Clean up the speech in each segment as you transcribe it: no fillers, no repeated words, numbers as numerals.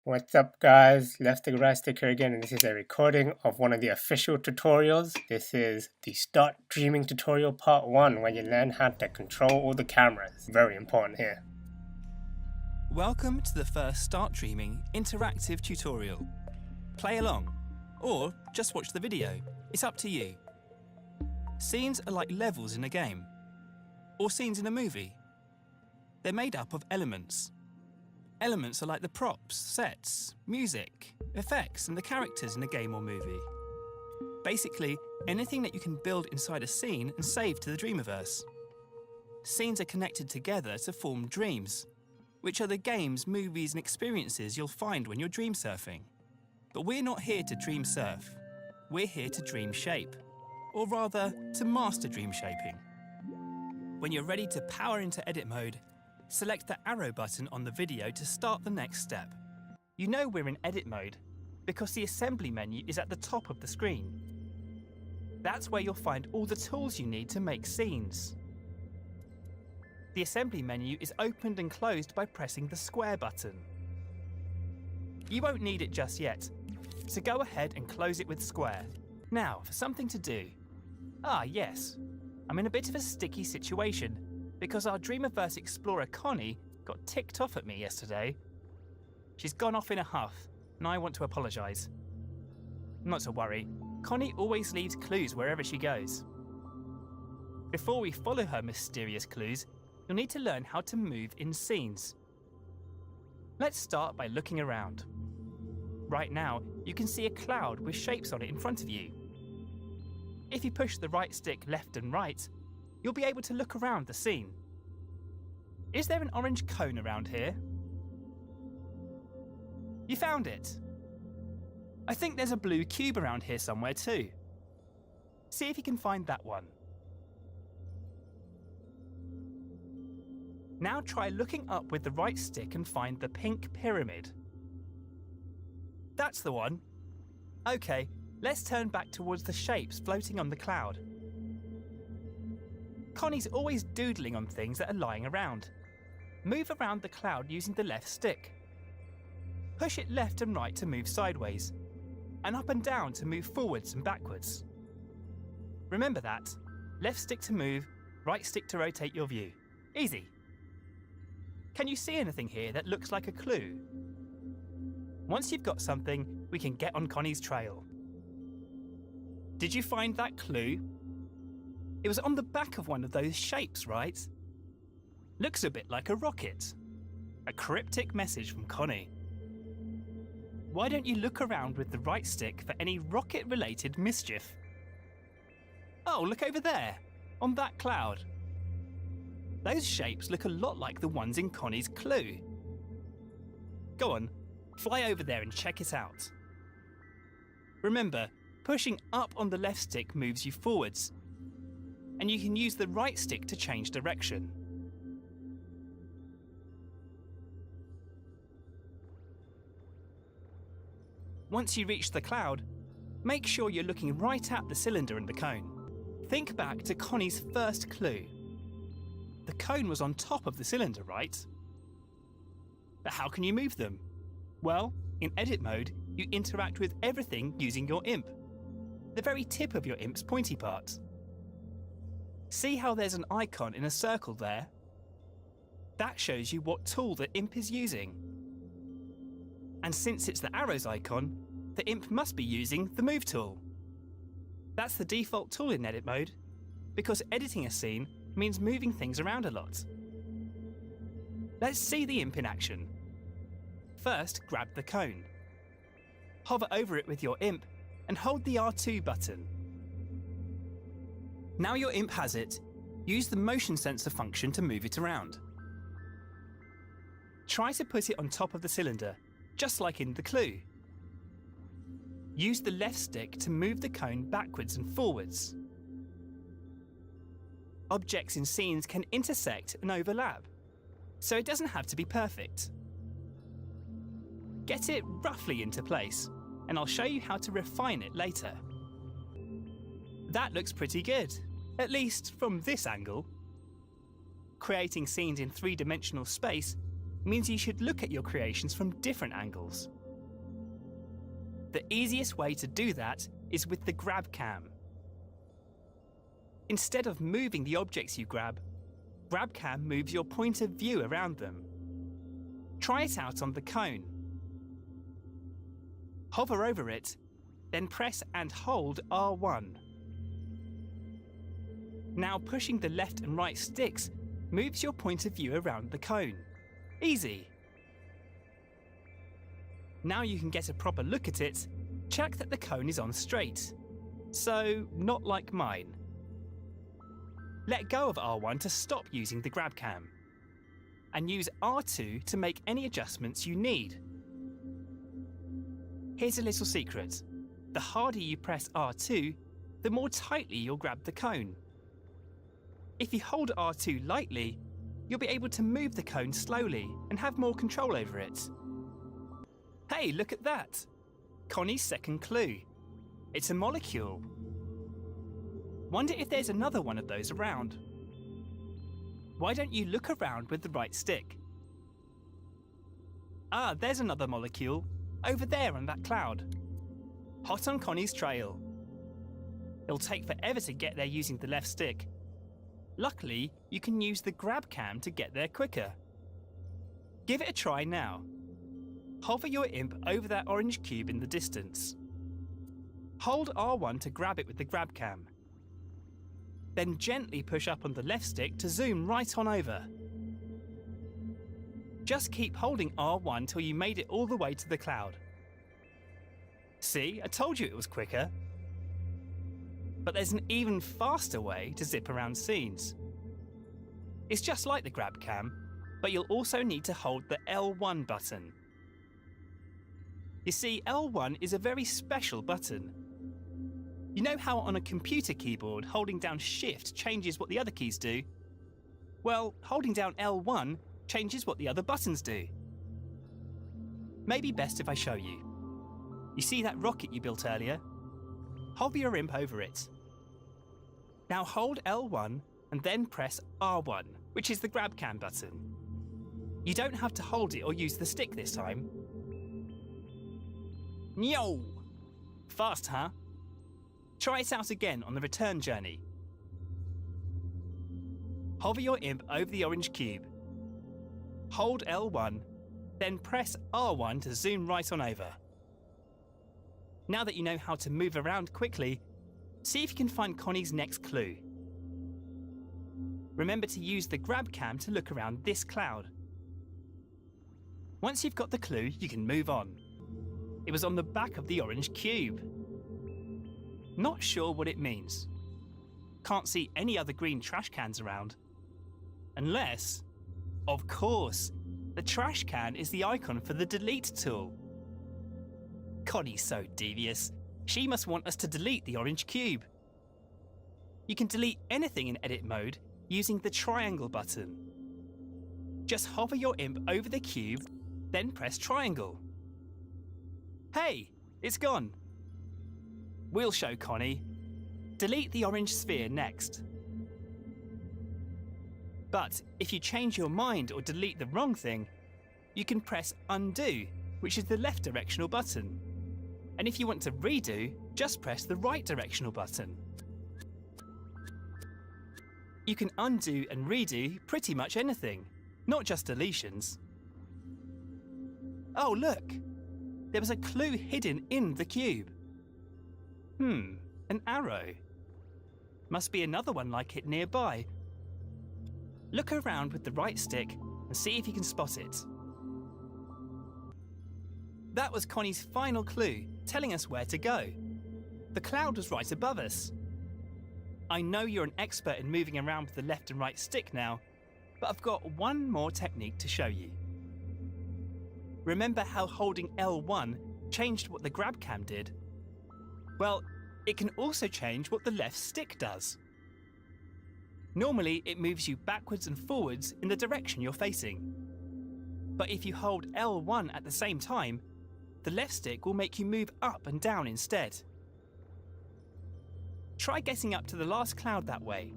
What's up guys, leftstickrightstick here again, and this is a recording of one of the official tutorials. This is the Start Dreaming tutorial part 1, where you learn how to control all the cameras. Very important here. Welcome to the first Start Dreaming interactive tutorial. Play along, or just watch the video, it's up to you. Scenes are like levels in a game, or scenes in a movie. They're made up of elements. Elements are like the props, sets, music, effects, and the characters in a game or movie. Basically, anything that you can build inside a scene and save to the Dreamiverse. Scenes are connected together to form dreams, which are the games, movies, and experiences you'll find when you're dream surfing. But we're not here to dream surf. We're here to dream shape, or rather, to master dream shaping. When you're ready to power into edit mode, select the arrow button on the video to start the next step. You know we're in edit mode because the assembly menu is at the top of the screen. That's where you'll find all the tools you need to make scenes. The assembly menu is opened and closed by pressing the square button. You won't need it just yet, so go ahead and close it with square. Now for something to do. Ah yes, I'm in a bit of a sticky situation because our Dreamiverse explorer Connie got ticked off at me yesterday. She's gone off in a huff, and I want to apologise. Not to worry, Connie always leaves clues wherever she goes. Before we follow her mysterious clues, you'll need to learn how to move in scenes. Let's start by looking around. Right now, you can see a cloud with shapes on it in front of you. If you push the right stick left and right, you'll be able to look around the scene. Is there an orange cone around here? You found it. I think there's a blue cube around here somewhere too. See if you can find that one. Now try looking up with the right stick and find the pink pyramid. That's the one. Okay, let's turn back towards the shapes floating on the cloud. Connie's always doodling on things that are lying around. Move around the cloud using the left stick. Push it left and right to move sideways, and up and down to move forwards and backwards. Remember that. Left stick to move, right stick to rotate your view. Easy. Can you see anything here that looks like a clue? Once you've got something, we can get on Connie's trail. Did you find that clue? It was on the back of one of those shapes, right? Looks a bit like a rocket. A cryptic message from Connie. Why don't you look around with the right stick for any rocket-related mischief? Oh, look over there, on that cloud. Those shapes look a lot like the ones in Connie's clue. Go on, fly over there and check it out. Remember, pushing up on the left stick moves you forwards, and you can use the right stick to change direction. Once you reach the cloud, make sure you're looking right at the cylinder and the cone. Think back to Connie's first clue. The cone was on top of the cylinder, right? But how can you move them? Well, in edit mode, you interact with everything using your imp, the very tip of your imp's pointy part. See how there's an icon in a circle there? That shows you what tool the imp is using. And since it's the arrows icon, the imp must be using the move tool. That's the default tool in edit mode, because editing a scene means moving things around a lot. Let's see the imp in action. First, grab the cone. Hover over it with your imp and hold the R2 button. Now your imp has it, use the motion sensor function to move it around. Try to put it on top of the cylinder, just like in the clue. Use the left stick to move the cone backwards and forwards. Objects in scenes can intersect and overlap, so it doesn't have to be perfect. Get it roughly into place, and I'll show you how to refine it later. That looks pretty good, at least from this angle. Creating scenes in three-dimensional space means you should look at your creations from different angles. The easiest way to do that is with the grab cam. Instead of moving the objects you grab cam moves your point of view around them. Try it out on the cone. Hover over it, then press and hold R1. Now pushing the left and right sticks moves your point of view around the cone. Easy. Now you can get a proper look at it, check that the cone is on straight. So, not like mine. Let go of R1 to stop using the grab cam. And use R2 to make any adjustments you need. Here's a little secret. The harder you press R2, the more tightly you'll grab the cone. If you hold R2 lightly, you'll be able to move the cone slowly and have more control over it. Hey, look at that! Connie's second clue. It's a molecule. Wonder if there's another one of those around. Why don't you look around with the right stick? Ah, there's another molecule, over there on that cloud. Hot on Connie's trail. It'll take forever to get there using the left stick. Luckily, you can use the grab cam to get there quicker. Give it a try now. Hover your imp over that orange cube in the distance. Hold R1 to grab it with the grab cam. Then gently push up on the left stick to zoom right on over. Just keep holding R1 till you made it all the way to the cloud. See, I told you it was quicker. But there's an even faster way to zip around scenes. It's just like the grab cam, but you'll also need to hold the L1 button. You see, L1 is a very special button. You know how on a computer keyboard holding down Shift changes what the other keys do? Well, holding down L1 changes what the other buttons do. Maybe best if I show you. You see that rocket you built earlier? Hover your imp over it. Now hold L1 and then press R1, which is the grab cam button. You don't have to hold it or use the stick this time. Yo! Fast, huh? Try it out again on the return journey. Hover your imp over the orange cube. Hold L1, then press R1 to zoom right on over. Now that you know how to move around quickly, see if you can find Connie's next clue. Remember to use the grab cam to look around this cloud. Once you've got the clue, you can move on. It was on the back of the orange cube. Not sure what it means. Can't see any other green trash cans around. Unless, of course, the trash can is the icon for the delete tool. Connie's so devious. She must want us to delete the orange cube. You can delete anything in edit mode using the triangle button. Just hover your imp over the cube, then press triangle. Hey, it's gone. We'll show Connie. Delete the orange sphere next. But if you change your mind or delete the wrong thing, you can press undo, which is the left directional button. And if you want to redo, just press the right directional button. You can undo and redo pretty much anything, not just deletions. Oh look! There was a clue hidden in the cube. An arrow. Must be another one like it nearby. Look around with the right stick and see if you can spot it. That was Connie's final clue, telling us where to go. The cloud was right above us. I know you're an expert in moving around with the left and right stick now, but I've got one more technique to show you. Remember how holding L1 changed what the grab cam did? Well, it can also change what the left stick does. Normally, it moves you backwards and forwards in the direction you're facing. But if you hold L1 at the same time, the left stick will make you move up and down instead. Try getting up to the last cloud that way.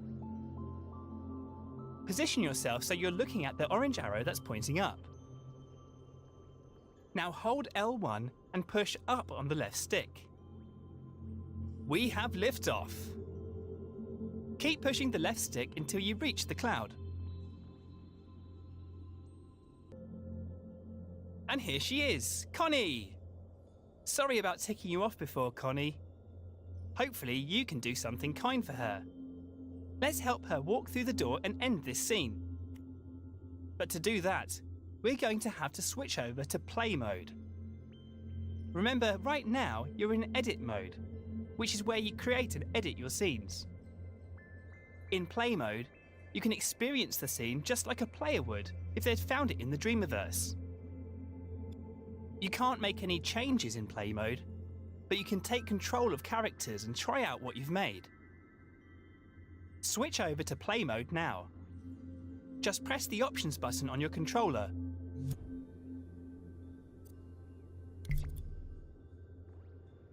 Position yourself so you're looking at the orange arrow that's pointing up. Now hold L1 and push up on the left stick. We have liftoff. Keep pushing the left stick until you reach the cloud. And here she is, Connie! Sorry about ticking you off before, Connie. Hopefully you can do something kind for her. Let's help her walk through the door and end this scene. But to do that, we're going to have to switch over to play mode. Remember, right now you're in edit mode, which is where you create and edit your scenes. In play mode, you can experience the scene just like a player would if they'd found it in the Dreamiverse. You can't make any changes in play mode, but you can take control of characters and try out what you've made. Switch over to play mode now. Just press the options button on your controller.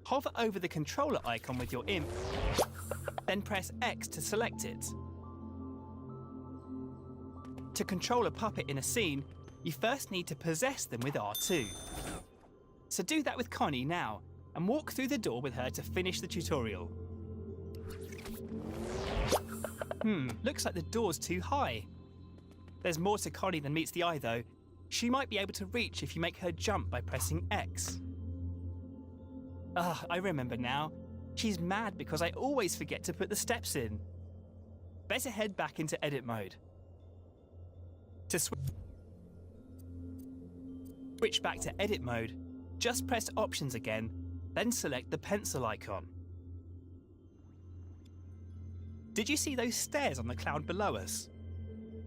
Hover over the controller icon with your imp, then press X to select it. To control a puppet in a scene, you first need to possess them with R2. So do that with Connie now, and walk through the door with her to finish the tutorial. Looks like the door's too high. There's more to Connie than meets the eye though. She might be able to reach if you make her jump by pressing X. I remember now. She's mad because I always forget to put the steps in. Better head back into edit mode. To switch back to edit mode, just press options again, then select the pencil icon. Did you see those stairs on the cloud below us?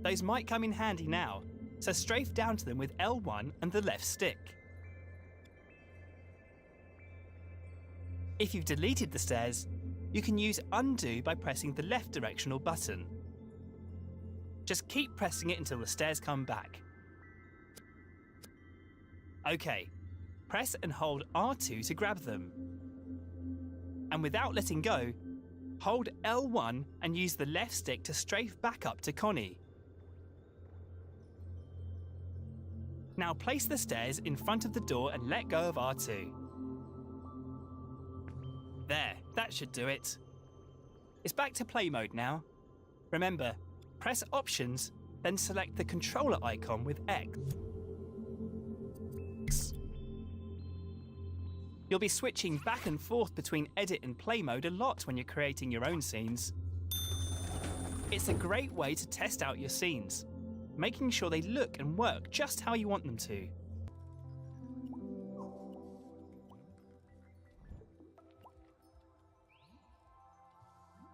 Those might come in handy now, so strafe down to them with L1 and the left stick. If you've deleted the stairs, you can use undo by pressing the left directional button. Just keep pressing it until the stairs come back. OK, press and hold R2 to grab them. And without letting go, hold L1 and use the left stick to strafe back up to Connie. Now place the stairs in front of the door and let go of R2. There, that should do it. It's back to play mode now. Remember, press options, then select the controller icon with X. You'll be switching back and forth between edit and play mode a lot when you're creating your own scenes. It's a great way to test out your scenes, making sure they look and work just how you want them to.